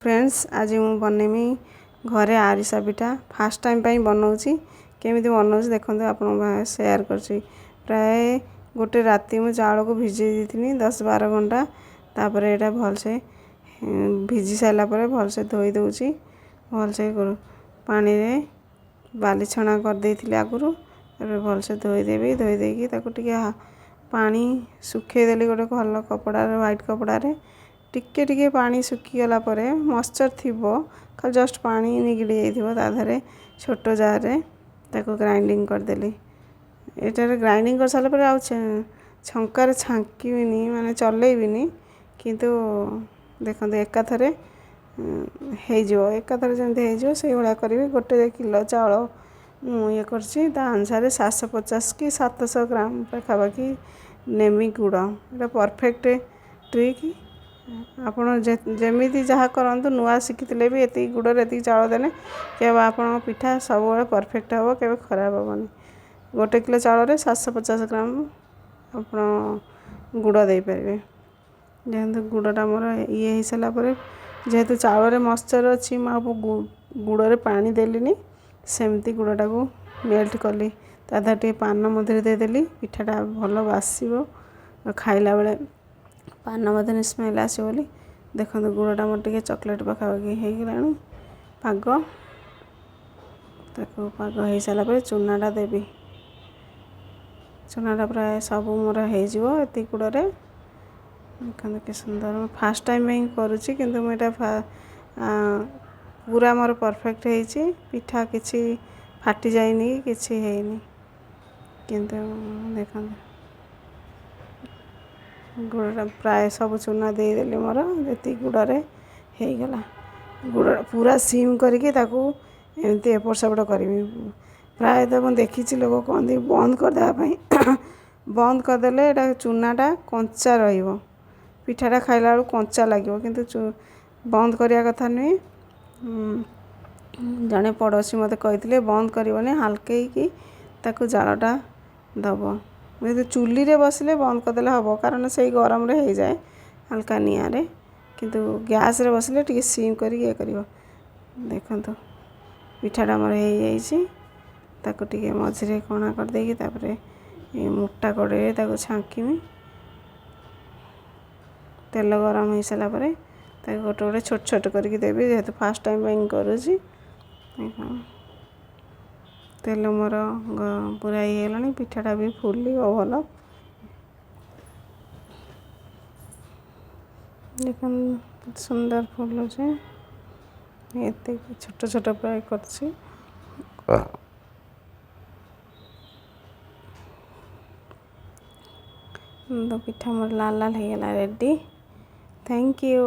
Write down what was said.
Friends आज मु बनैमी घरे आरिसा पिठा फास्ट टाइम पे बनाऊँगी केमिति बनाऊँगी देखो आप शेयर कर प्राय गोटे राति मु चाउल को भिजे दी 10-12 घंटा तापर एटा भलसे भिजी सारा पर भलसे धोई दूची भलसे पानी रे बाली छना कर देथिले आगुरु भलसे धोई देबी धोई देकी ताको टिके पानी सुखे देली गोटे भल कपड़ा व्हाइट कपड़ा रे टिके टिके पानी सुखी गला परे मॉइस्चर थिबो खाली जस्ट पानी निगड़ी जाइथिबो ता धरे छोटो जार रे ताको ग्राइंडिंग कर देली एटारे ग्राइंडिंग कर साला परे आ छंकार छांकीबिनी माने चलेबिनी किंतु देखंतु एकाथरे हेजिवो एकाथरे जेंते हेजिवो सेही भला करबी गोटे किलो चाउल मु ये करछि ता अनुसार 750 कि 700 ग्राम पाखापाखि नेमी गुड़ एटा परफेक्ट ट्रिक आपण जेमिति जहाँ करंतु नुआ शिखिथिले भी एति गुड़ एति चाउल देने केबे आपण पिठा सब बेले परफेक्ट हबो केबे खराब हबनी गोटे किलो चाउल रे 750 ग्राम आपण गुड़ दे परिबे जेंतु गुड़टा मोर ये हो सारा पर जेहेतु चाउल रे मॉइस्चर अछि म गुड़ रे पानी देलिनी सेमती गुड़टा को मेल्ट कली ताधा टे पान मधुरी दे देली पिठाटा भल बासिबो खाइला बेले पान मधुरी स्मेल आसो बोली देखो गुड़टा मोर टिके चॉकलेट पाखापाखि हो गलानी पाग ताको पाग हो सारा पर चूनाटा देवी चूनाटा प्राय सब मोर हो एति गुड़ रे देखो के सुंदर फास्ट टाइम में करुच्ची किंतु मुझे पूरा मोर परफेक्ट है पिठा किसी फाटी जाइनी किसी है किंतु देखो गुड़ प्राय सब चूना दे देली मोर जी गुड़ रे हो गला गुड़ पूरा सीम करके ताकू एमती एपट सेपट करी प्राय तो मुझे देखी लोग कहते बंद करदेवाई बंद करदेले एटा चूनाटा कंचा रहिबो पिठाटा खाइला बेलू कंचा लगे किंतु बंद करिया कथा नुहे जड़े पड़ोसी मत कही बंद करनी हाल्के कि ताकू जालटा दब जो चूली रे बसिले बंद करदे हम कारण से गरम रे हो जाए हल्का निआ रे किंतु गैस रे बसिले टिके सीम कर ये कर देखो पिठाटा मोर हो जाइए ताकू टिके मझे कणा कर देकी तापरे मोटा कड़े ताकू छांकीमी तेल गरम हो सारा पर गोटे गोटे छोट छोट करके देवी जेहेतु फास्ट टाइम में करुँची तेल मोर पूरा ये गलानी पिठाटा भी फुली भल देखो सुंदर फुलुचे एते छोट छोट प्राय करछि तो पिठा मोर लाल लाल हो गला रेडी थैंक यू।